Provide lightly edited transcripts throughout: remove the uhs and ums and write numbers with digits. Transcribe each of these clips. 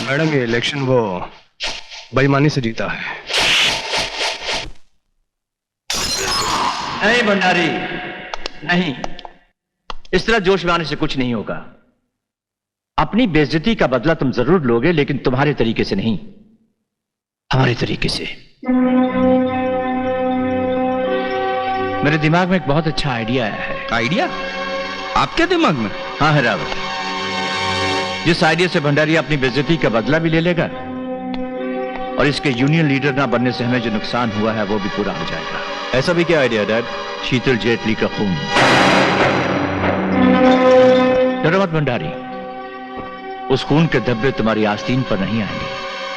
Madam ये election वो बेईमानी से जीता है। नहीं भंडारी, नहीं, इस तरह जोश में आने से कुछ नहीं होगा। अपनी बेइज्जती का बदला तुम जरूर लोगे, लेकिन तुम्हारे तरीके से नहीं, हमारे तरीके से। मेरे दिमाग में एक बहुत अच्छा आइडिया आया है। आइडिया? आपके दिमाग में? हाँ है रावत, जिस आइडिया से भंडारी अपनी बेइज्जती का बदला भी ले लेगा और इसके यूनियन लीडर ना बनने से हमें जो नुकसान हुआ है वो भी पूरा हो जाएगा। ऐसा भी क्या आइडिया डैड? शीतल जेटली का खून। डरो मत भंडारी, उस खून के धब्बे तुम्हारी आस्तीन पर नहीं आएंगे।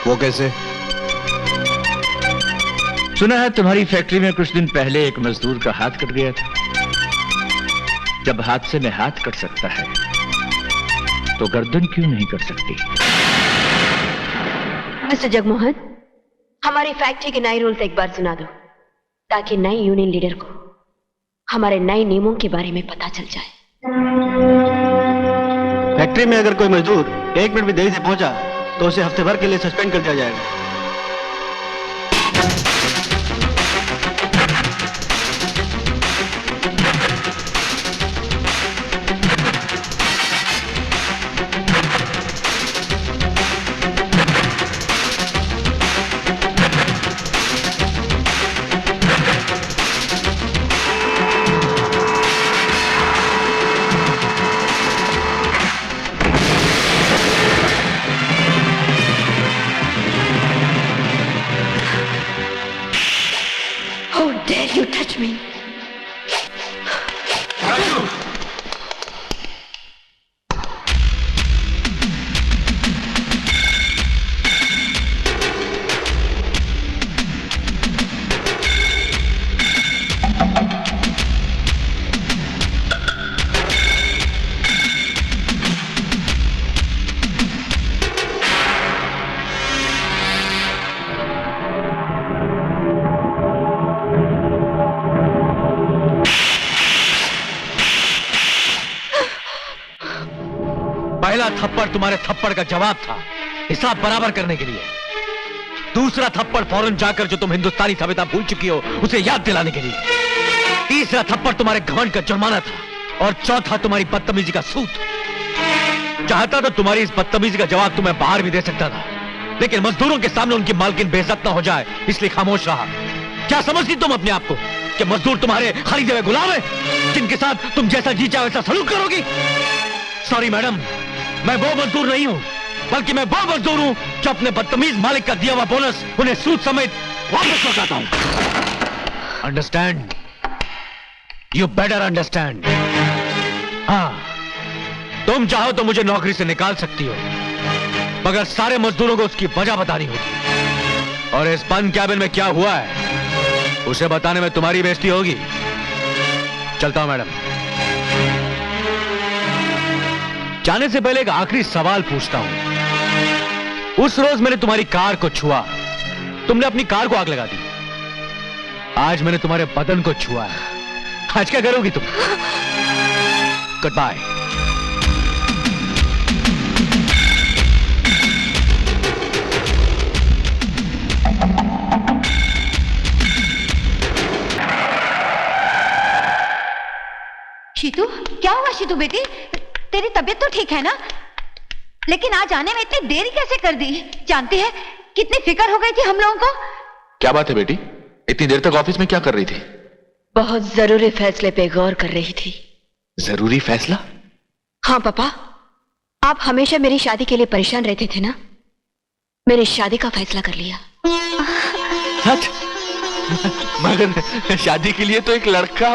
वो कैसे? सुना है तुम्हारी फैक्ट्री में कुछ दिन पहले एक मजदूर का हाथ कट गया था। जब हादसे में हाथ कट सकता है तो गर्दन क्यों नहीं कट सकती? मिस्टर जगमोहन, हमारी फैक्ट्री के नए रूल्स एक बार सुना दो, ताकि नए यूनियन लीडर को हमारे नए नियमों के बारे में पता चल जाए। फैक्ट्री में अगर कोई मजदूर 1 मिनट भी देरी से पहुंचा तो उसे हफ्ते भर के लिए सस्पेंड कर दिया जाएगा। थप्पड़ तुम्हारे थप्पड़ का जवाब था, हिसाब बराबर करने के लिए। दूसरा थप्पड़ फौरन जाकर जो तुम हिंदुस्तानी सभ्यता भूल चुकी हो उसे याद दिलाने के लिए। तीसरा थप्पड़ तुम्हारे घमंड का जुर्माना था और चौथा तुम्हारी बदतमीजी का सूत। चाहता तो तुम्हारी इस बदतमीजी का जवाब तुम्हें बाहर भी दे सकता था, लेकिन मजदूरों के सामने उनकी मालकिन बेइज्जत ना हो जाए इसलिए खामोश रहा। क्या समझती तुम अपने आप को कि मजदूर तुम्हारे खरीदे हुए गुलाम है जिनके साथ तुम जैसा जी चाहे वैसा सलूक करोगी? सॉरी मैडम, मैं वो मजदूर नहीं हूं, बल्कि मैं वो मजदूर हूं जो अपने बदतमीज मालिक का दिया हुआ बोनस उन्हें सूद समेत वापस लौटाता हूं। अंडरस्टैंड? You better understand. हाँ, तुम चाहो तो मुझे नौकरी से निकाल सकती हो, मगर सारे मजदूरों को उसकी वजह बतानी होगी। और इस बंद कैबिन में क्या हुआ है उसे बताने में तुम्हारी बेइज्जती होगी। चलता हूं मैडम। जाने से पहले एक आखिरी सवाल पूछता हूं। उस रोज मैंने तुम्हारी कार को छुआ, तुमने अपनी कार को आग लगा दी। आज मैंने तुम्हारे बदन को छुआ है, आज क्या करोगी तुम? Good bye. शीतू, क्या हुआ शीतू बेटी? तेरी तबीयत तो ठीक है ना? लेकिन आज आने में इतनी देरी कैसे कर दी? जानती है कितनी फिक्र हो गई थी हम लोगों को। क्या बात है बेटी, इतनी देर तक ऑफिस में क्या कर रही थी? बहुत जरूरी फैसले पे गौर कर रही थी। जरूरी फैसला? हाँ पापा, आप हमेशा मेरी शादी के लिए परेशान रहते थे ना, मैंने शादी का फैसला कर लिया। सच? मगर शादी के लिए तो एक लड़का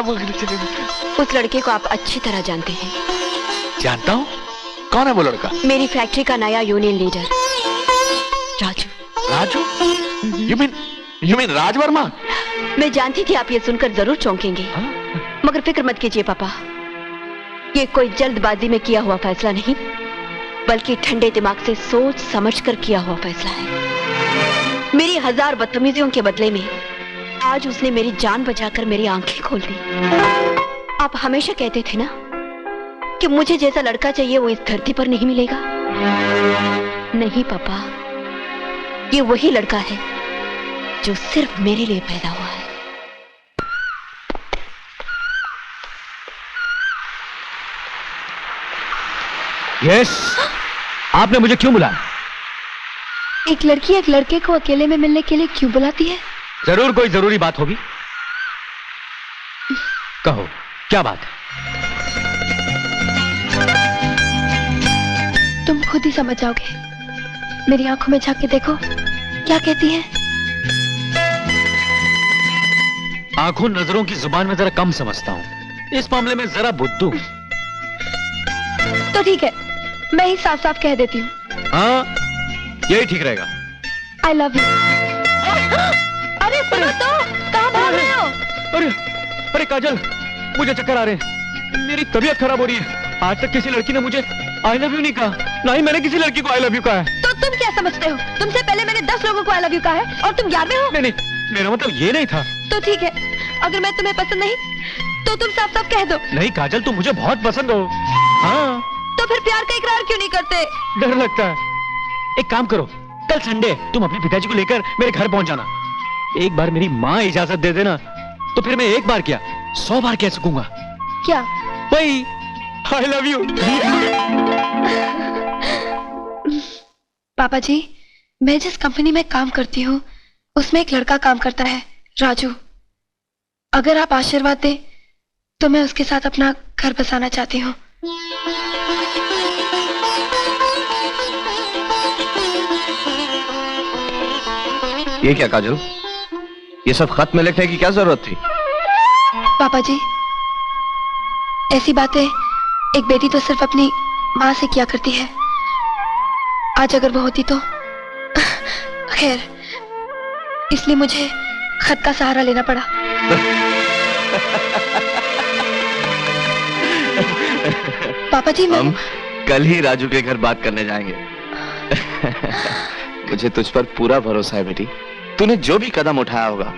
उस लड़के को आप अच्छी तरह जानते हैं। जानता हूँ। कौन है वो लड़का? मेरी फैक्ट्री का नया union leader Raju. Raju? You mean Raj Verma? मैं जानती थी आप ये सुनकर जरूर चौंकेंगे, मगर फिक्र मत कीजिए पापा, ये कोई जल्दबाजी में किया हुआ फैसला नहीं, बल्कि ठंडे दिमाग से सोच समझ कर किया हुआ फैसला है। मेरी 1000 बदतमीजियों के बदले में आज उसने मेरी जान बचाकर मेरी आंखें खोल दी। आप हमेशा कहते थे ना कि मुझे जैसा लड़का चाहिए वो इस धरती पर नहीं मिलेगा। नहीं पापा, ये वही लड़का है जो सिर्फ मेरे लिए पैदा हुआ है। यस, आपने मुझे क्यों बुलाया? एक लड़की एक लड़के को अकेले में मिलने के लिए क्यों बुलाती है? जरूर कोई जरूरी बात होगी। कहो, क्या बात है? तुम खुद ही समझ जाओगे। मेरी आंखों में झांक के देखो, क्या कहती है? आंखों नजरों की जुबान में जरा कम समझता हूं, इस मामले में जरा बुद्धू। तो ठीक है, मैं ही साफ साफ कह देती हूँ। हाँ, यही ठीक रहेगा। आई लव यू। अरे सुनो तो, कहाँ भाग रहे हो? अरे अरे काजल, मुझे चक्कर आ रहे हैं, मेरी तबीयत खराब हो रही है। आज तक किसी लड़की ने मुझे आई लव यू नहीं कहा, ना ही मैंने किसी लड़की को आई लव यू कहा है। तो तुम क्या समझते हो? तुमसे पहले मैंने 10 लोगों को आई लव यू कहा है और तुम 11वें हो? नहीं नहीं, मेरा मतलब ये नहीं था। तो ठीक है, अगर मैं तुम्हें पसंद नहीं तो तुम साफ साफ कह दो। नहीं काजल, तुम मुझे बहुत पसंद हो। हाँ, तो फिर प्यार का इकरार क्यों नहीं करते? डर लगता है। एक काम करो, कल संडे तुम अपने पिताजी को लेकर मेरे घर पहुंच जाना। एक बार मेरी माँ इजाजत दे देना तो फिर मैं एक बार क्या 100 बार कह सकूंगा। क्या? वही आई लव यू। पापा जी, मैं जिस कंपनी में काम करती हूँ उसमें एक लड़का काम करता है, राजू। अगर आप आशीर्वाद दें तो मैं उसके साथ अपना घर बसाना चाहती हूँ। ये क्या काजल, ये सब खत में लिखने की क्या जरूरत थी? पापा जी, ऐसी बातें एक बेटी तो सिर्फ अपनी माँ से किया करती है। आज अगर वो होती तो खैर, इसलिए मुझे खत का सहारा लेना पड़ा। पापा जी, मैं हम कल ही राजू के घर बात करने जाएंगे। मुझे तुझ पर पूरा भरोसा है बेटी, तूने जो भी कदम उठाया होगा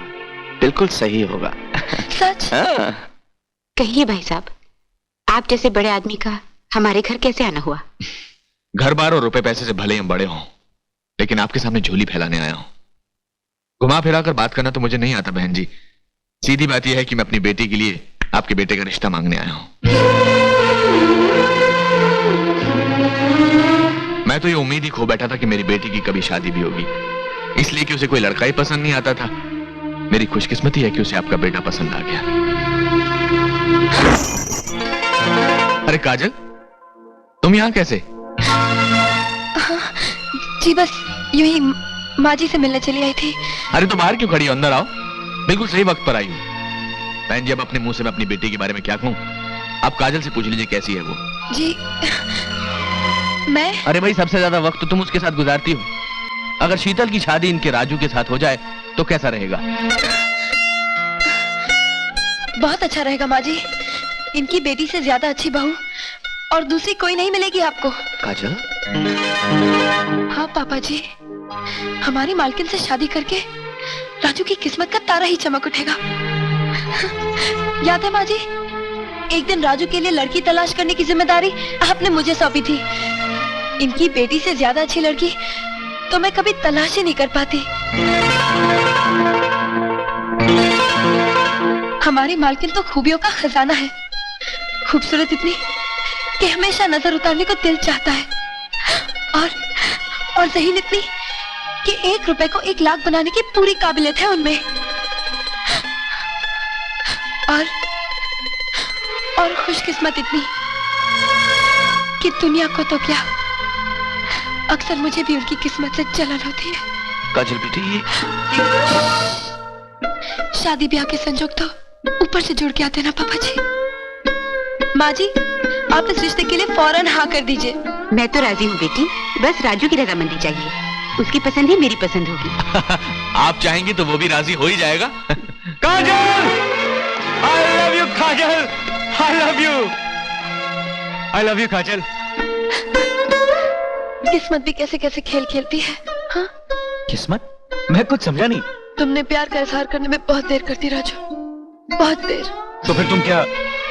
बिल्कुल सही होगा। सच? हाँ। कहिए भाई साहब, आप जैसे बड़े आदमी का हमारे घर कैसे आना हुआ? घर बार और रुपए पैसे से भले ही हम बड़े हों, लेकिन आपके सामने झोली फैलाने आया हूं। घुमा फिरा कर बात करना तो मुझे नहीं आता बहन जी। सीधी बात यह है कि मैं अपनी बेटी के लिए आपके बेटे का रिश्ता मांगने आया हूं। मैं तो ये उम्मीद ही खो बैठा था कि मेरी बेटी की कभी शादी भी होगी, इसलिए कि उसे कोई लड़का ही पसंद नहीं आता था। मेरी खुशकिस्मती है कि उसे आपका बेटा पसंद आ गया। अरे काजल, तुम यहां कैसे? जी बस यूं ही माँ जी से मिलने चली आई थी। अरे तो बाहर क्यों खड़ी हो, अंदर आओ। बिल्कुल सही वक्त पर आई हूँ। बहन जी, अब अपने मुंह से मैं अपनी बेटी के बारे में क्या कहूँ? आप काजल से पूछ लीजिए कैसी है वो। जी मैं? अरे भाई, सबसे ज्यादा वक्त तो तुम उसके साथ गुजारती हो। अगर शीतल की शादी इनके राजू के साथ हो जाए तो कैसा रहेगा? बहुत अच्छा रहेगा माँ जी। इनकी बेटी से ज्यादा अच्छी बहू और दूसरी कोई नहीं मिलेगी आपको। काजल? हाँ पापा जी, हमारी मालकिन से शादी करके राजू की किस्मत का तारा ही चमक उठेगा। याद है माँ जी, एक दिन राजू के लिए लड़की तलाश करने की जिम्मेदारी आपने मुझे सौंपी थी। इनकी बेटी से ज्यादा अच्छी लड़की तो मैं कभी तलाश ही नहीं कर पाती। हमारी मालकिन तो खूबियों का खजाना है, खूबसूरत इतनी कि हमेशा नजर उतारने को दिल चाहता है, और ज़हीन इतनी कि 1 रुपए को 1 लाख बनाने की पूरी काबिलियत है उनमें। और खुशकिस्मत इतनी कि दुनिया को तो क्या, अक्सर मुझे भी उनकी किस्मत से जलन होती है। काजल बेटी, शादी ब्याह के संजोग तो ऊपर से जुड़ के आते ना पापा जी। माँ जी, आप इस रिश्ते के लिए फौरन हाँ कर दीजिए। मैं तो राजी हूँ बेटी, बस राजू की रजामंदी चाहिए। उसकी पसंद ही मेरी पसंद होगी। आप चाहेंगी तो वो भी राजी हो ही जाएगा। Kajal, I love you Kajal, I love you, I love you Kajal. किस्मत भी कैसे कैसे खेल खेलती है। हाँ? किस्मत? मैं कुछ समझा नहीं। तुमने प्यार का इजहार करने में बहुत देर कर दी राजू, बहुत देर। तो फिर तुम क्या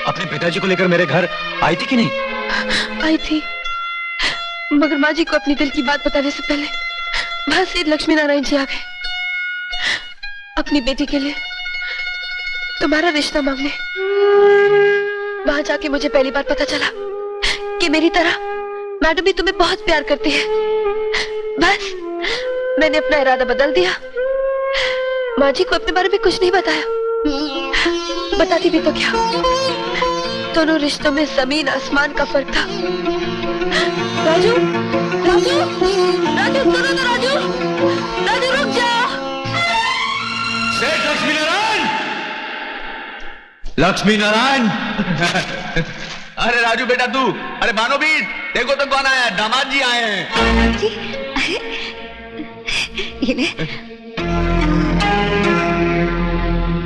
अपने पिताजी को लेकर मेरे घर आई थी कि नहीं? आई थी, मगर माँ जी को अपनी दिल की बात बताने से पहले वहां से लक्ष्मी नारायण जी आ गए अपनी बेटी के लिए तुम्हारा रिश्ता मांगने। वहां जाके मुझे पहली बार पता चला कि मेरी तरह मैडम भी तुम्हें बहुत प्यार करती है। बस मैंने अपना इरादा बदल दिया। माँ जी को अपने बारे में कुछ नहीं बताया, बताती भी तो क्या, दोनों रिश्तों में जमीन आसमान का फर्क था। राजू, राजू, राजू सुनो ना, राजू, राजू रुक जाओ। सेठ लक्ष्मी नारायण, लक्ष्मी नारायण। अरे राजू बेटा तू, अरे बानो भी देखो तो कौन आया, दामाद जी आए हैं। जी, ये ले।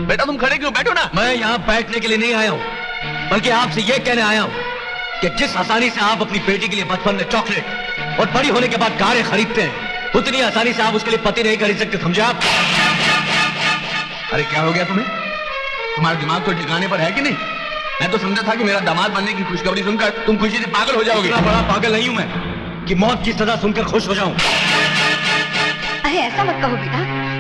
बेटा तुम खड़े क्यों, बैठो ना। मैं यहाँ बैठने के लिए नहीं आया हूँ, बल्कि आपसे यह कहने आया हूँ कि जिस आसानी से आप अपनी बेटी के लिए बचपन में चॉकलेट और बड़ी होने के बाद कारें खरीदते हैं, उतनी आसानी से आप उसके लिए पति नहीं खरीद सकते, समझे आप? अरे क्या हो गया तुम्हें, तुम्हारा दिमाग तो ठिकाने पर है कि नहीं? मैं तो समझा था कि मेरा दामाद बनने की खुशखबरी सुनकर तुम खुशी से पागल हो जाओगे। इतना बड़ा पागल नहीं हूं मैं कि मौत की सजा सुनकर खुश हो जाऊं। अरे ऐसा मत कहो बेटा,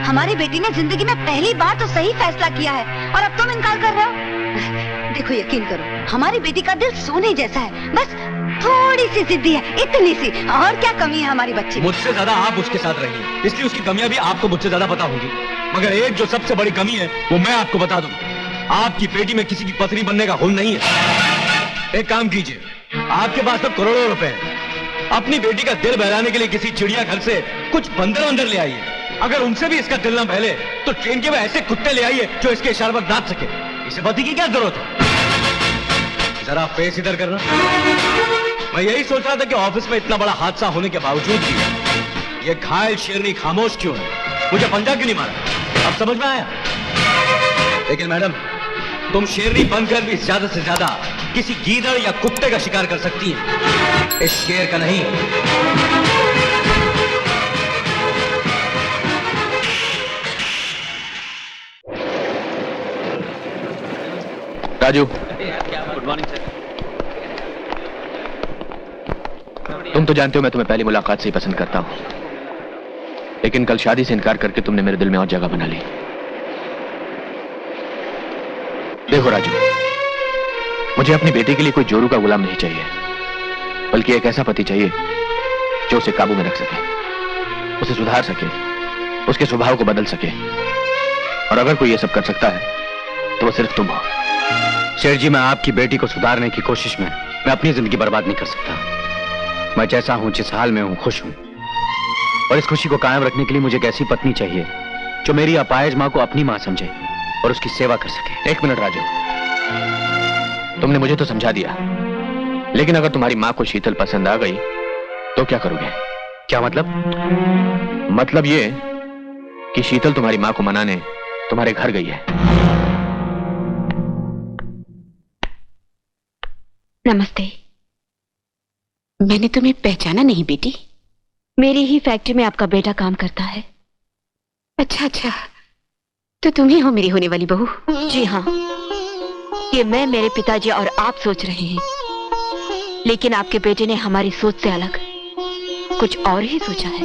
हमारी बेटी ने जिंदगी में पहली बार तो सही फैसला किया है और अब तुम इनकार कर रहे हो। देखो यकीन करो, हमारी बेटी का दिल सोने जैसा है, बस थोड़ी सी जिद्दी है, इतनी सी। और क्या कमी है हमारी बच्ची? मुझसे ज्यादा आप उसके साथ रहिए, इसलिए उसकी कमियां भी आपको मुझसे ज्यादा पता होंगी। मगर एक जो सबसे बड़ी कमी है वो मैं आपको बता दूं, आपकी बेटी में किसी की पत्नी बनने का हुन नहीं है। एक काम कीजिए, आपके पास तो करोड़ों रुपए हैं, अपनी बेटी का दिल बहलाने के लिए किसी चिड़िया घर से कुछ बंदर अंदर ले आइए। अगर उनसे भी इसका दिल न बहले तो ट्रेन के में ऐसे कुत्ते ले आइए जो इसके इशारे पर नाच सके। इसे पति की क्या जरूरत है? जरा फेस इधर करना। मैं यही सोच रहा था कि ऑफिस में इतना बड़ा हादसा होने के बावजूद भी ये घायल शेरनी खामोश क्यों है, मुझे पंजा क्यों नहीं मारा? अब समझ में आया? लेकिन मैडम, तुम शेरनी बनकर भी ज्यादा से ज्यादा किसी गीदड़ या कुत्ते का शिकार कर सकती हैं, इस शेर का नहीं। Raju, good morning sir. तुम तो जानते हो मैं तुम्हें पहली मुलाकात से ही पसंद करता हूं, लेकिन कल शादी से इनकार करके तुमने मेरे दिल में और जगह बना ली। देखो राजू, मुझे अपनी बेटी के लिए कोई जोरू का गुलाम नहीं चाहिए, बल्कि एक ऐसा पति चाहिए जो उसे काबू में रख सके, उसे सुधार सके, उसके स्वभाव को बदल सके। और अगर कोई ये सब कर सकता है तो वो सिर्फ तुम हो। शेर जी, मैं आपकी बेटी को सुधारने की कोशिश में मैं अपनी जिंदगी बर्बाद नहीं कर सकता। मैं जैसा हूं, जिस हाल में हूं, खुश हूं। और इस खुशी को कायम रखने के लिए मुझे एक ऐसी पत्नी चाहिए जो मेरी अपाहिज मां को अपनी मां समझे और उसकी सेवा कर सके। एक मिनट राजू, तुमने मुझे तो समझा दिया, लेकिन अगर तुम्हारी मां को शीतल पसंद आ गई तो क्या करोगे? क्या मतलब? मतलब ये कि शीतल तुम्हारी मां को मनाने तुम्हारे घर गई है। नमस्ते। मैंने तुम्हें पहचाना नहीं बेटी। मेरी ही फैक्ट्री में आपका बेटा काम करता है। अच्छा अच्छा, तो तुम ही हो मेरी होने वाली बहू? जी हाँ, ये मैं, मेरे पिताजी और आप सोच रहे हैं, लेकिन आपके बेटे ने हमारी सोच से अलग कुछ और ही सोचा है।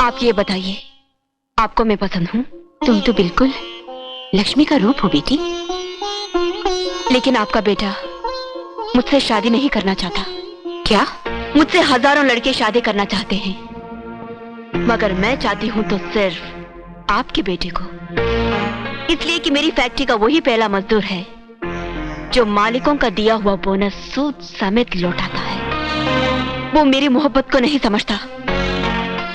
आप ये बताइए, आपको मैं पसंद हूँ? तुम तो बिल्कुल लक्ष्मी का रूप हो बेटी। लेकिन आपका बेटा मुझसे शादी नहीं करना चाहता। क्या? मुझसे हजारों लड़के शादी करना चाहते हैं, मगर मैं चाहती हूँ तो सिर्फ आपके बेटे को। इसलिए कि मेरी फैक्ट्री का वही पहला मजदूर है जो मालिकों का दिया हुआ बोनस सूद समेत लौटाता है। वो मेरी मोहब्बत को नहीं समझता,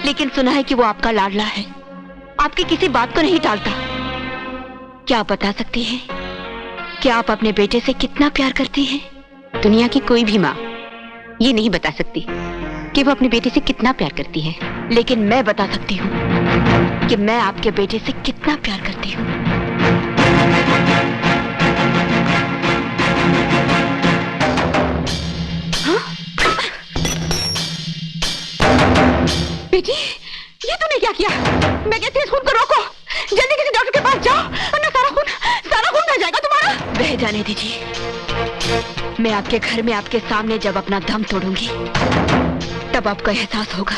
लेकिन सुना है कि वो आपका लाडला है, आपकी किसी बात को नहीं टालता। क्या आप बता सकती हैं कि आप अपने बेटे से कितना प्यार करती हैं? दुनिया की कोई भी माँ ये नहीं बता सकती कि वो अपने बेटे से कितना प्यार करती है, लेकिन मैं बता सकती हूँ कि मैं आपके बेटे से कितना प्यार करती हूँ। बेटी, ये तूने क्या किया? मैं कहती हूँ इस खून को रोको, जल्दी किसी डॉक्टर के पास जाओ, वरना सारा खून बह जाएगा तुम्हारा। बह जाने दीजिए। मैं आपके घर में आपके सामने जब अपना दम तोड़ूंगी तब आपको एहसास होगा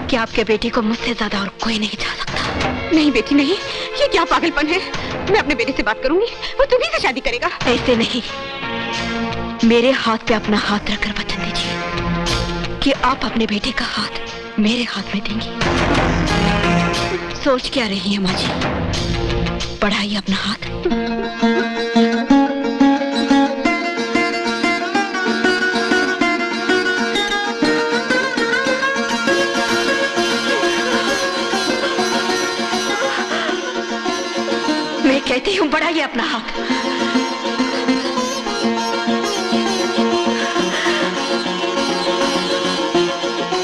कि आपके बेटी को मुझसे ज्यादा और कोई नहीं चाह सकता। नहीं बेटी नहीं, ये क्या पागलपन है। मैं अपने बेटे से बात करूंगी, वो तुम्ही से शादी करेगा। ऐसे नहीं, मेरे हाथ पे अपना हाथ रखकर वचन दीजिए कि आप अपने बेटे का हाथ मेरे हाथ में देंगी। सोच क्या रही है माँ जी, बढ़ाइए अपना हाथ। मैं कहती हूँ बढ़ाइए अपना हाथ।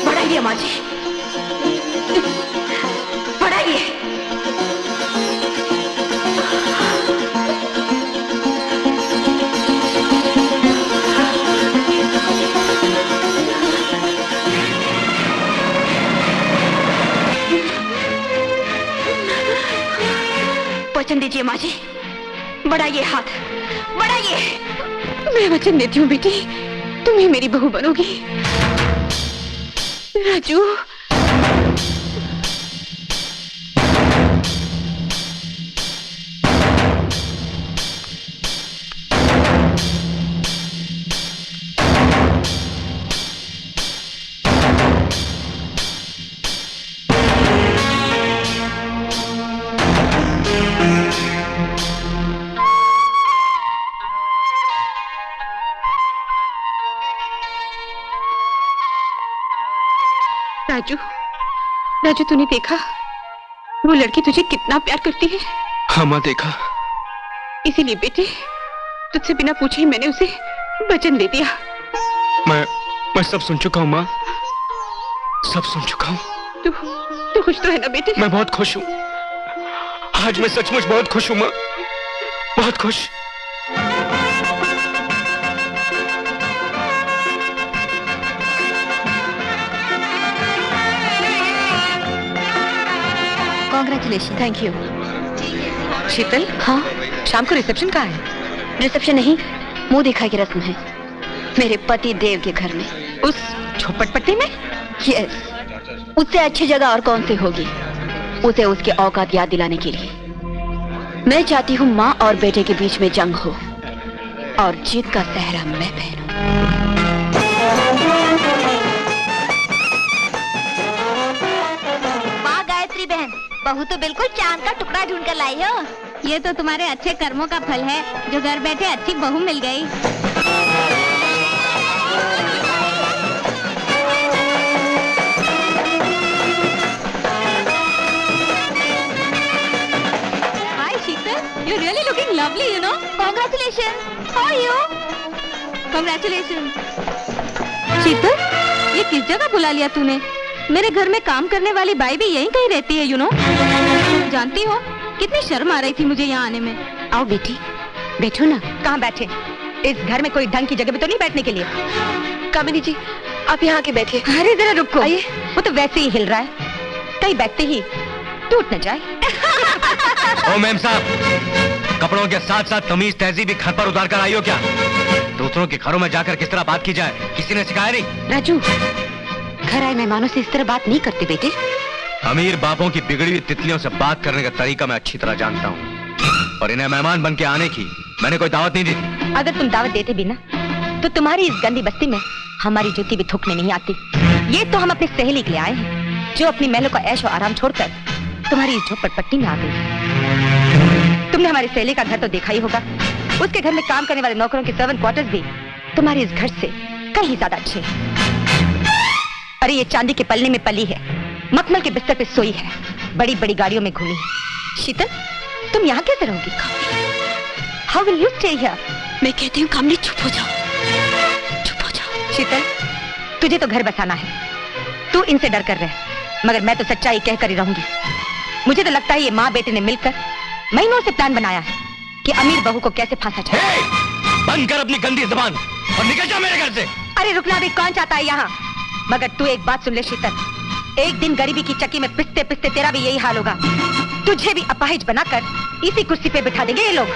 बढ़ाइए माँ जी, बढ़ाइए। वचन दीजिए माँ जी, बढ़ाइए हाथ, बढ़ाइए। मैं वचन देती हूँ बेटी, तुम ही मेरी बहू बनोगी। राजू, राजू, राजू तूने देखा वो लड़की तुझे कितना प्यार करती है। हाँ माँ, देखा। इसीलिए बेटे तुझसे बिना पूछे ही मैंने उसे वचन दे दिया। मैं सब सुन चुका हूँ माँ, सब सुन चुका हूँ। तू खुश तो है ना बेटे? मैं बहुत खुश हूँ, आज मैं सचमुच बहुत खुश हूँ माँ, बहुत खुश। कॉन्ग्रेचुलेशन। Thank you. शीतल, हाँ, शाम को रिसेप्शन कहाँ है? रिसेप्शन नहीं, मुंह दिखा की रस्म है मेरे पति देव के घर में। उस झोपड़पट्टी में? यस, उससे अच्छी जगह और कौन सी होगी उसे उसके औकात याद दिलाने के लिए। मैं चाहती हूँ माँ और बेटे के बीच में जंग हो और जीत का सहरा मैं पहनूं। वाह गायत्री बहन, बहू तो बिल्कुल चांद का टुकड़ा ढूंढ कर लाई हो। ये तो तुम्हारे अच्छे कर्मों का फल है जो घर बैठे अच्छी बहू मिल गई। Hi Sheetal, you really looking lovely, you know. Congratulation. How are you? Congratulation. Sheetal, ये किस जगह बुला लिया तूने? मेरे घर में काम करने वाली बाई भी यहीं कहीं रहती है, यू नो। जानती हो कितनी शर्म आ रही थी मुझे यहाँ आने में। आओ बेटी, बैठो ना। कहाँ बैठे? इस घर में कोई ढंग की जगह भी तो नहीं बैठने के लिए। कामिनी जी, आप यहाँ के बैठे। अरे जरा रुको, आइए। वो तो वैसे ही हिल रहा है, कहीं बैठते ही टूट न जाए। ओ मैम साहब, कपड़ों के साथ साथ तमीज तहजीब भी घर पर उतार कर आई हो क्या? दूसरों के घरों में जाकर किस तरह बात की जाए किसी ने सिखाया नहीं? राजू, घर आए मेहमानों से इस तरह बात नहीं करते बेटे। अमीर बापों की बिगड़ी हुई तितलियों से बात करने का तरीका मैं अच्छी तरह जानता हूँ, और इन्हें मेहमान बन के आने की मैंने कोई दावत नहीं दी थी। अगर तुम दावत देते भी ना तो तुम्हारी इस गंदी बस्ती में हमारी जूती भी थूकने नहीं आती। ये तो हम अपनी सहेली के लिए आए हैं जो अपनी महलों का ऐश और आराम छोड़कर तुम्हारी इस झोपड़पट्टी में आ गई। तुमने हमारी सहेली का घर तो देखा ही होगा, उसके घर में काम करने वाले नौकरों के सर्वेंट क्वार्टर्स भी तुम्हारे इस घर से कहीं ज्यादा अच्छे हैं। अरे ये चांदी के पलने में पली है, मखमल के बिस्तर पे सोई है, बड़ी बड़ी गाड़ियों में घूमी है। शीतल, तुम यहाँ कैसे रहोगी? How will you stay here? मैं कहती हूँ कामनी, चुप हो जाओ, चुप हो जाओ। शीतल, तुझे तो घर बसाना है, तू इनसे डर कर रहे, मगर मैं तो सच्चाई कहकर ही रहूंगी। मुझे तो लगता है ये माँ बेटे ने मिलकर महीनों से प्लान बनाया है कि अमीर बहू को कैसे फांसा जाए। बंद कर अपनी गंदी जुबान और निकल जा मेरे घर से। अरे रुकना भी कौन चाहता है यहाँ? मगर तू एक बात सुन ले शीतल, एक दिन गरीबी की चक्की में पिसते पिसते तेरा भी यही हाल होगा। तुझे भी अपाहिज बनाकर इसी कुर्सी पे बिठा देंगे ये लोग।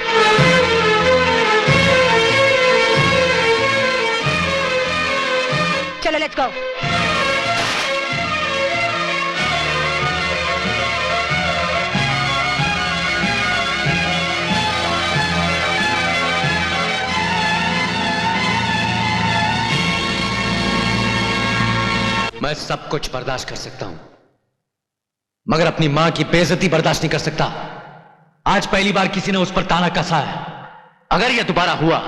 चलो लेट्स गो। मैं सब कुछ बर्दाश्त कर सकता हूं, मगर अपनी मां की बेइज्जती बर्दाश्त नहीं कर सकता। आज पहली बार किसी ने उस पर ताना कसा है। अगर यह दोबारा हुआ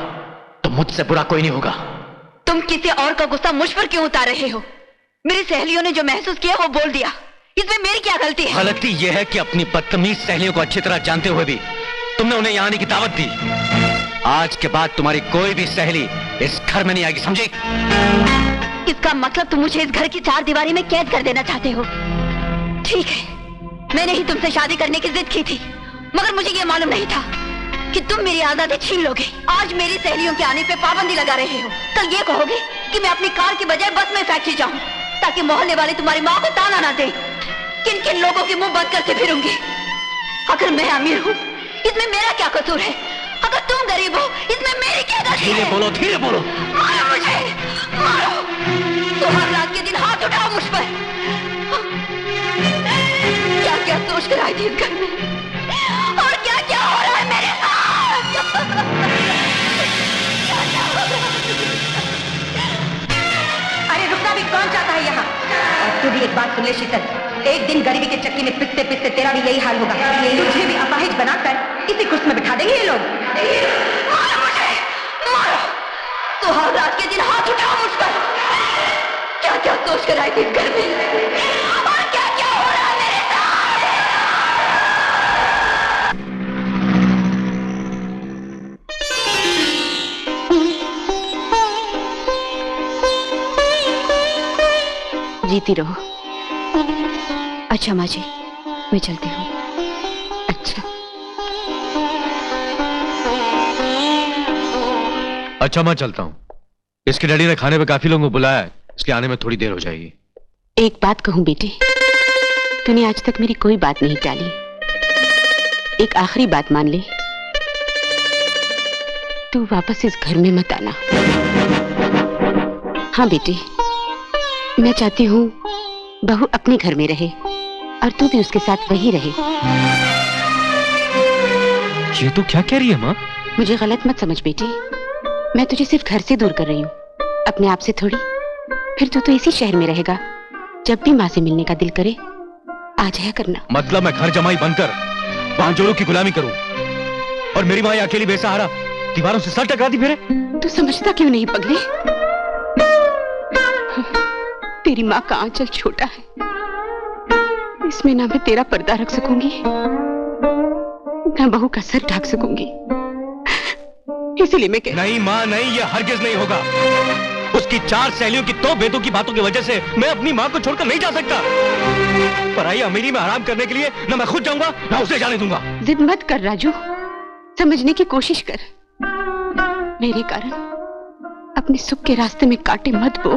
तो मुझसे बुरा कोई नहीं होगा। तुम किसी और का गुस्सा मुझ पर क्यों उतार रहे हो? मेरी सहेलियों ने जो महसूस किया वो बोल दिया, इसमें मेरी क्या गलती है? गलती यह है कि अपनी बदतमीज सहेलियों को अच्छी तरह जानते हुए भी तुमने उन्हें यहाँ आने की दावत दी। आज के बाद तुम्हारी कोई भी सहेली इस घर में नहीं आएगी, समझी? इसका मतलब तुम मुझे इस घर की चार दीवारी में कैद कर देना चाहते हो? ठीक है, मैंने ही तुमसे शादी करने की जिद की थी, मगर मुझे ये मालूम नहीं था कि तुम मेरी आजादी छीन लोगे। आज मेरी सहेलियों के आने पे पाबंदी लगा रहे हो, कल ये कहोगे कि मैं अपनी कार की बजाय बस में फैक्ट्री जाऊं ताकि मोहल्ले वाले तुम्हारी माँ को ताना ना दे। किन किन लोगों की मुंह बंद करके फिरूंगी? अगर मैं अमीर हूँ इसमें मेरा क्या कसूर है? अगर तुम गरीब हो इसमें मेरी क्या गलती है? धीरे बोलो, धीरे बोलो। मारो मुझे, मारो। तो हर रात के दिन हाथ उठाओ मुझ पर। क्या क्या सोच कर आई थी इस घर में और क्या क्या हो रहा है मेरे साथ? अरे रुकना भी कौन चाहता है यहाँ? और तू भी एक बात सुन ले शीतल, एक दिन गरीबी के चक्की में पिसते पिसते तेरा भी यही हाल होगा। तुझे भी अपाहिज बनाकर इसी कुर्सी में बिठा देंगे ये लोग। मारो मुझे, मारो। तो हर रात के दिन हाथ उठाओ मुझ पर। क्या क्या सोच कर आई थी इस घर में और क्या क्या हो रहा है मेरे साथ? जीती रहो। अच्छा माँ जी, मैं चलती हूँ। अच्छा अच्छा, मैं चलता हूं। इसके डैडी ने खाने पे काफी लोगों को बुलाया है, इसके आने में थोड़ी देर हो जाएगी। एक बात कहूं बेटे, तूने आज तक मेरी कोई बात नहीं टाली। एक आखिरी बात मान ले, तू वापस इस घर में मत आना। हाँ बेटे, मैं चाहती हूँ बहू अपने घर में रहे और तू भी उसके साथ वही रहे। ये तो क्या कह रही है माँ? मुझे गलत मत समझ बेटी, मैं तुझे सिर्फ घर से दूर कर रही हूँ, अपने आप से थोड़ी। फिर तू तो इसी शहर में रहेगा, जब भी माँ से मिलने का दिल करे आ जाया करना। मतलब मैं घर जमाई बनकर वहां जोरों की गुलामी करूं और मेरी माँ अकेली बेसहारा दीवारों से सर टकराती फिरे? तू समझता क्यों नहीं पगले? तेरी माँ का आंचल छोटा है, इसमें ना मैं तेरा पर्दा रख सकूंगी ना बहू का सर ढक सकूंगी। इसलिए मैं कह नहीं माँ नहीं, ये हरगिज नहीं होगा। उसकी चार सहेलियों की तो बेतों की बातों की वजह से मैं अपनी माँ को छोड़कर नहीं जा सकता। पराई अमीरी में आराम करने के लिए ना मैं खुद जाऊंगा ना उसे जाने दूंगा। जिद मत कर राजू, समझने की कोशिश कर। मेरे कारण अपने सुख के रास्ते में कांटे मत बो।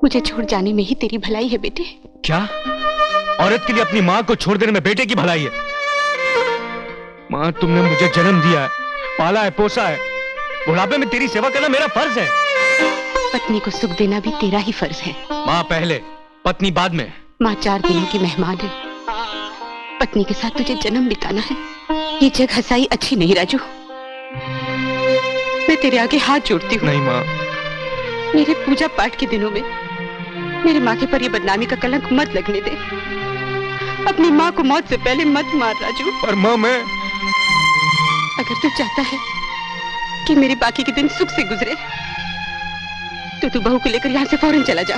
मुझे छोड़ जाने में ही तेरी भलाई है बेटे। क्या औरत के लिए अपनी माँ को छोड़ देने में बेटे की भलाई है? माँ, तुमने मुझे जन्म दिया है, पाला है, पोसा है। बुढ़ापे में तेरी सेवा करना मेरा फर्ज है। पत्नी को सुख देना भी तेरा ही फर्ज है। माँ पहले, पत्नी बाद में। माँ 4 दिनों की मेहमान है, पत्नी के साथ तुझे जन्म बिताना है। ये जग हंसाई अच्छी नहीं राजू, मैं तेरे आगे हाथ जोड़ती हूँ। नहीं माँ, मेरे पूजा पाठ के दिनों में मेरे माथे पर ये बदनामी का कलंक मत लगने दे। अपनी माँ को मौत से पहले मत मार राजू। पर माँ मैं, अगर तू चाहता है कि मेरे बाकी के दिन सुख से गुजरे तो तू बहू को लेकर यहाँ से फौरन चला जा।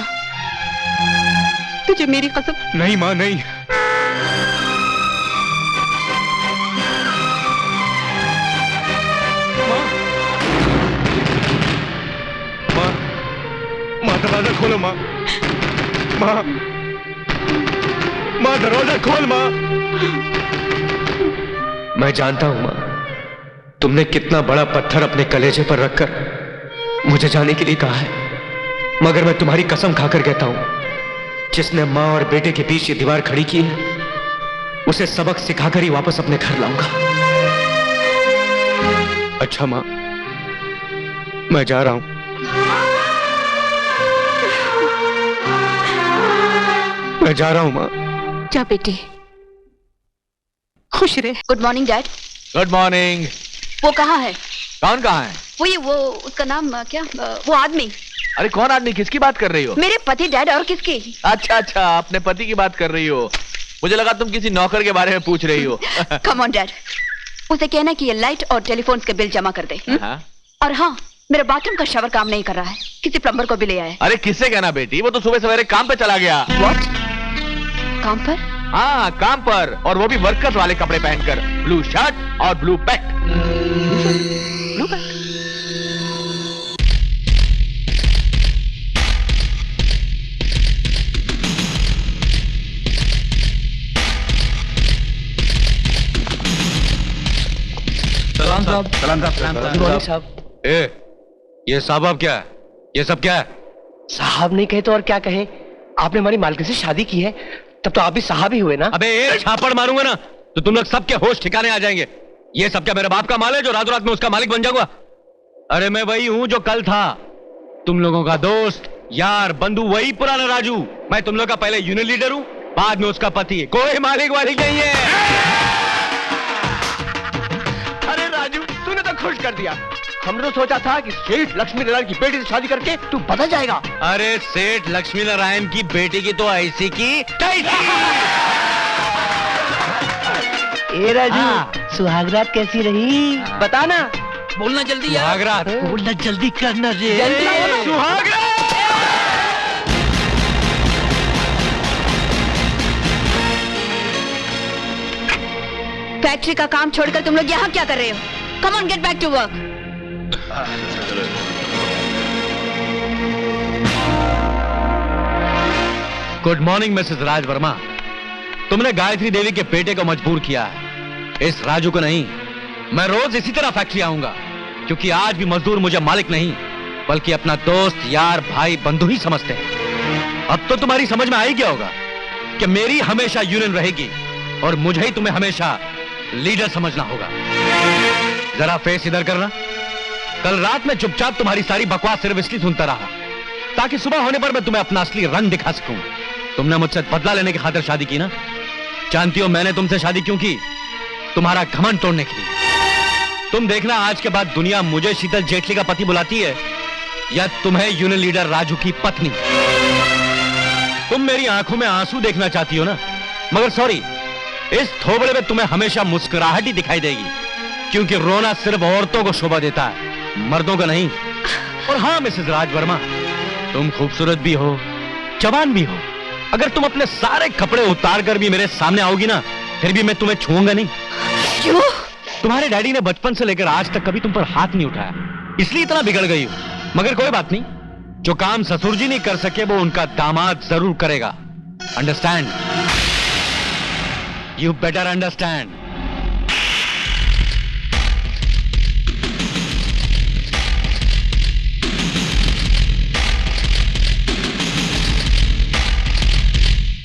तुझे मेरी कसम। नहीं माँ नहीं। माँ दरवाजा खोलो माँ। माँ, माँ दरवाजा खोल माँ। मैं जानता हूँ माँ, तुमने कितना बड़ा पत्थर अपने कलेजे पर रखकर मुझे जाने के लिए कहा है, मगर मैं तुम्हारी कसम खाकर कहता हूँ, जिसने माँ और बेटे के बीच ये दीवार खड़ी की है उसे सबक सिखाकर ही वापस अपने घर लाऊंगा। अच्छा मां, मैं जा रहा हूं। मैं जा रहा हूं मां। जा बेटी, खुश रहे। Good morning dad. Good morning. वो कहाँ है? कौन कहाँ है? वो उसका नाम क्या, वो आदमी। अरे कौन आदमी? किसकी बात कर रही हो? मेरे पति डैड। और किसकी? अच्छा अच्छा, अपने पति की बात कर रही हो। मुझे लगा तुम किसी नौकर के बारे में पूछ रही हो। कम ऑन डैड, उसे कहना कि ये लाइट और टेलीफोन के बिल जमा कर दे। और हाँ, मेरा बाथरूम का शावर काम नहीं कर रहा है, किसी प्लम्बर को भी ले आए। अरे किससे कहना बेटी, वो तो सुबह सवेरे काम पे चला गया। व्हाट? काम पर? हाँ काम पर, और वो भी वर्कर्स वाले कपड़े पहनकर, ब्लू शर्ट और ब्लू पैंट। Blue pant? सलाम साहब। सलाम साहब। ए, ये साहब अब क्या है? ये सब क्या है? साहब नहीं कहे तो और क्या कहें? आपने हमारी मालकिन से शादी की है, तब तो आप भी साहब ही हुए ना। अबे एक छापड़ मारूंगा ना तो तुम लोग सबके होश ठिकाने आ जाएंगे। ये सब क्या मेरे बाप का माल है जो रातों रात में उसका मालिक बन जाऊंगा? अरे मैं वही हूं जो कल था, तुम लोगों का दोस्त, यार, बंधु, वही पुराना राजू। मैं तुम लोग का पहले यूनियन लीडर हूं, बाद में उसका पति। कोई मालिक वालिक नहीं है। अरे राजू, तूने तो खुश कर दिया। हमने तो सोचा था कि सेठ लक्ष्मी नारायण की बेटी से शादी करके तू बदल जाएगा। अरे सेठ लक्ष्मी नारायण की बेटी की तो ऐसी की ए राजू, सुहागरात कैसी रही? बता ना। बोलना जल्दी यार। सुहागरात बोलना जल्दी करना रे। सुहागरात। फैक्ट्री का काम छोड़कर तुम लोग यहाँ क्या कर रहे हो? Come on, get back to work. Good morning Mrs Raj Verma. तुमने गायत्री देवी के बेटे को मजबूर किया है, इस राजू को नहीं। मैं रोज इसी तरह फैक्ट्री आऊंगा, क्योंकि आज भी मजदूर मुझे मालिक नहीं बल्कि अपना दोस्त, यार, भाई, बंधु ही समझते हैं। अब तो तुम्हारी समझ में आ ही गया होगा कि मेरी हमेशा यूनियन रहेगी और मुझे ही तुम्हें हमेशा लीडर समझना होगा। जरा फेस इधर करना। कल रात में चुपचाप तुम्हारी सारी बकवास सिर्फ इसलिए सुनता रहा ताकि सुबह होने पर मैं तुम्हें अपना असली रंग दिखा सकूं। तुमने मुझसे बदला लेने की खातिर शादी की ना? जानती हो मैंने तुमसे शादी क्यों की? तुम्हारा घमंड तोड़ने के लिए। तुम देखना आज के बाद दुनिया मुझे शीतल जेटली का पति बुलाती है या तुम्हें यूनियन लीडर राजू की पत्नी। तुम मेरी आंखों में आंसू देखना चाहती हो ना? मगर सॉरी, इस थोबड़े में तुम्हें हमेशा मुस्कुराहट ही दिखाई देगी, क्योंकि रोना सिर्फ औरतों को शोभा देता है, मर्दों को नहीं। और हाँ मिसेस राज वर्मा, तुम खूबसूरत भी हो, जवान भी हो। अगर तुम अपने सारे कपड़े उतार कर भी मेरे सामने आओगी ना, फिर भी मैं तुम्हें छूऊंगा नहीं। क्यों? तुम्हारे डैडी ने बचपन से लेकर आज तक कभी तुम पर हाथ नहीं उठाया, इसलिए इतना बिगड़ गई हो। मगर कोई बात नहीं, जो काम ससुर जी नहीं कर सके वो उनका दामाद जरूर करेगा। अंडरस्टैंड? You better understand.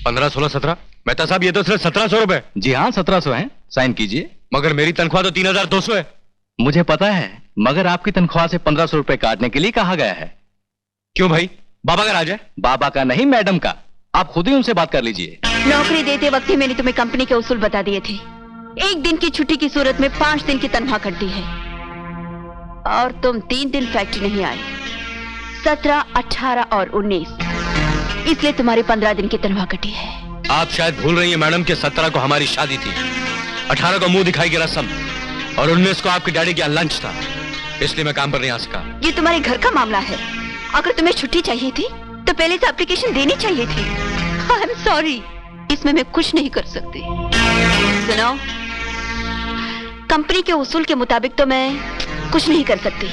पंद्रह, 16, 17। मेहता साहब, ये तो सिर्फ 1700 रुपए। जी हाँ, 1700 हैं। साइन कीजिए। मगर मेरी तनख्वाह तो 3200 है। मुझे पता है, मगर आपकी तनख्वाह से 1500 रुपए काटने के लिए कहा गया है। क्यों भाई, बाबा का राज है? बाबा का नहीं, मैडम का। आप खुद ही उनसे बात कर लीजिए। नौकरी देते वक्त ही मैंने तुम्हें कंपनी के उसूल बता दिए थे। एक दिन की छुट्टी की सूरत में 5 दिन की तनख्वाह कट दी है, और तुम 3 दिन फैक्ट्री नहीं आए। 17, 18 और 19, इसलिए तुम्हारी 15 दिन की तनख्वाह कटी है। आप शायद भूल रही हैं मैडम कि 17 को हमारी शादी थी, 18 को मुंह दिखाई की रस्म, और 19 को आपके डैडी का लंच था, इसलिए मैं काम पर नहीं आ सका। ये तुम्हारे घर का मामला है। अगर तुम्हें छुट्टी चाहिए थी तो पहले से एप्लीकेशन देनी चाहिए थी। आई एम सॉरी, इसमें मैं कुछ नहीं कर सकती। सुनो, कंपनी के उसूल के मुताबिक तो मैं कुछ नहीं कर सकती,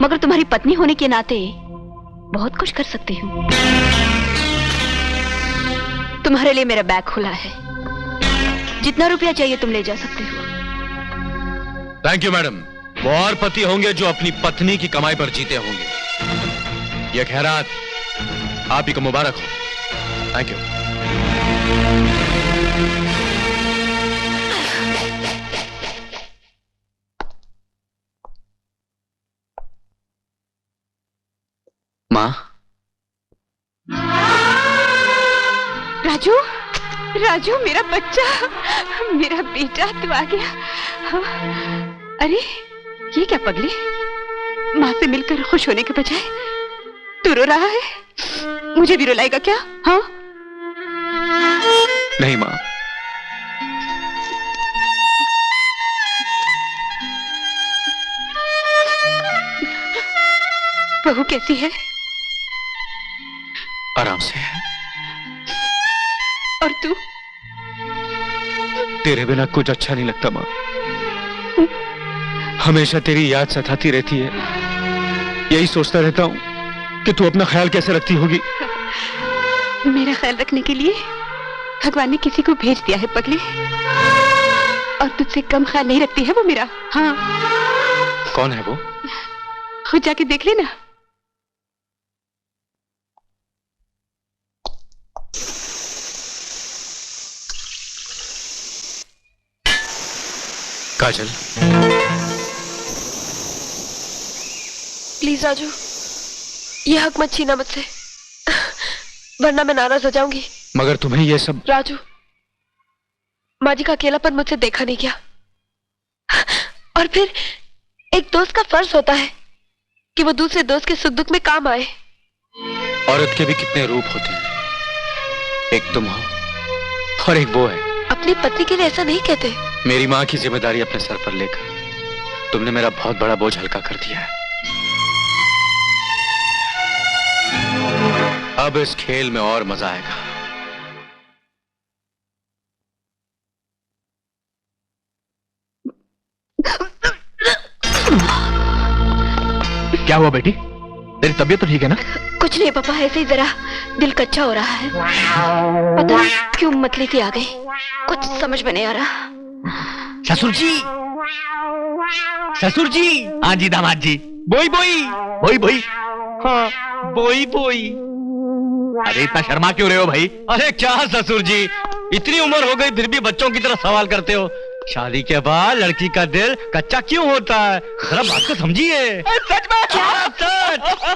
मगर तुम्हारी पत्नी होने के नाते बहुत कुछ कर सकती हूँ। तुम्हारे लिए मेरा बैग खुला है, जितना रुपया चाहिए तुम ले जा सकते हो। Thank you madam. वो और पति होंगे जो अपनी पत्नी की कमाई पर जीते होंगे। यह खैरात आप ही को मुबारक हो। Thank you. राजू, राजू मेरा बच्चा, मेरा बेटा तू आ गया। अरे ये क्या पगली, माँ से मिलकर खुश होने के बजाय तू रो रहा है। मुझे भी रुलाएगा क्या? हाँ नहीं माँ, बहू कैसी है? आराम से है। और तू? तेरे बिना कुछ अच्छा नहीं लगता माँ। हमेशा तेरी याद सताती रहती है। यही सोचता रहता हूँ कि तू अपना ख्याल कैसे रखती होगी। मेरा ख्याल रखने के लिए भगवान ने किसी को भेज दिया है पगली, और तुझसे कम ख्याल नहीं रखती है वो मेरा। हाँ। कौन है वो? खुद जाके देख लेना। काजल, प्लीज राजू, ये हक मत छीना मुझसे, वरना मैं नाराज हो जाऊंगी। मगर तुम्हें ये सब। राजू, माँ जी का अकेलापन मुझसे देखा नहीं गया, और फिर एक दोस्त का फर्ज होता है कि वो दूसरे दोस्त के सुख दुख में काम आए। औरत के भी कितने रूप होते हैं, एक तुम हो और एक वो है। अपनी पत्नी के लिए ऐसा नहीं कहते। मेरी माँ की जिम्मेदारी अपने सर पर लेकर तुमने मेरा बहुत बड़ा बोझ हल्का कर दिया है। अब इस खेल में और मजा आएगा। क्या हुआ बेटी, तेरी तबीयत तो ठीक है ना? कुछ नहीं पापा, ऐसे ही जरा दिल कच्चा हो रहा है। पता नहीं क्यों मतली सी आ गई, कुछ समझ में नहीं आ रहा। ससुर जी, ससुर जी। हाँ जी दामाद जी। बोई बोई बोई बोई। हाँ बोई बोई। अरे इतना शर्मा क्यों रहे हो भाई? अरे क्या ससुर जी, इतनी उम्र हो गई फिर भी बच्चों की तरह सवाल करते हो। शादी के बाद लड़की का दिल कच्चा क्यों होता है, जरा बात को समझिए। सच में? क्या सच?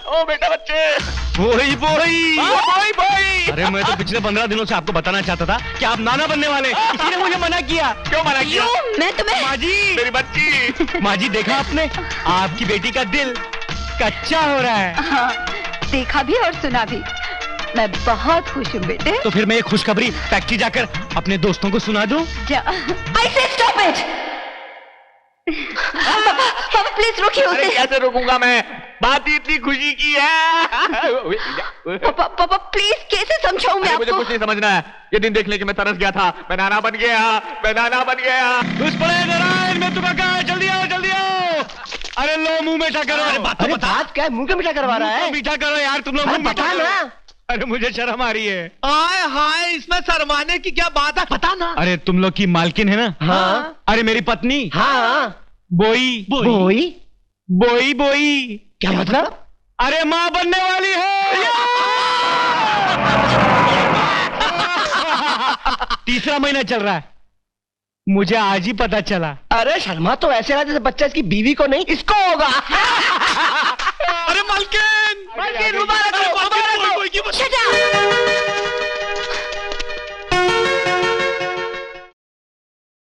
ओ बेटा बच्चे। बोई बोई बोई बोई। अरे मैं तो पिछले 15 दिनों से आपको बताना चाहता था कि आप नाना बनने वाले, इसी ने मुझे मना किया। क्यों मना किया? मैं तुम्हें। माँ जी, मेरी बच्ची। माँ जी देखा आपने, आपकी बेटी का दिल कच्चा हो रहा है। हाँ, देखा भी और सुना भी। मैं बहुत खुश हूँ बेटे। तो फिर मैं ये खुशखबरी फैक्ट्री जाकर अपने दोस्तों को सुना दूं? जा। I say stop it! पापा प्लीज रोकिए अरे उसे। कैसे रोकूंगा मैं, बात ही इतनी खुशी की है। पापा प्लीज, कैसे समझाऊं मैं अरे मुझे आपको? कुछ नहीं समझना है, ये दिन देखने के मैं तरस गया था। मैं नाना बन गया, मैं नाना बन गया। उस बड़े नारायण में तुम्हें कहा, जल्दी आओ जल्दी आओ। अरे लो मुंह मीठा करो। अरे बात तो बता। क्या है, मुंह क्यों मीठा करवा रहा है? मीठा करो यार, तुम लोग मुंह मीठा करो। अरे मुझे शर्म आ रही है। हाय हाय, इसमें शर्माने की क्या बात है, पता ना। अरे तुम लोग की मालकिन है ना? हाँ। अरे मेरी पत्नी। हाँ। बोई बोई? बोई बोई। क्या मतलब? अरे माँ बनने वाली है। तीसरा महीना चल रहा है, मुझे आज ही पता चला। अरे शर्मा तो ऐसे रहा जैसे बच्चा इसकी बीवी को नहीं इसको होगा। अरे मालकिन, मुबारक हो, मुबारक हो। Shut up!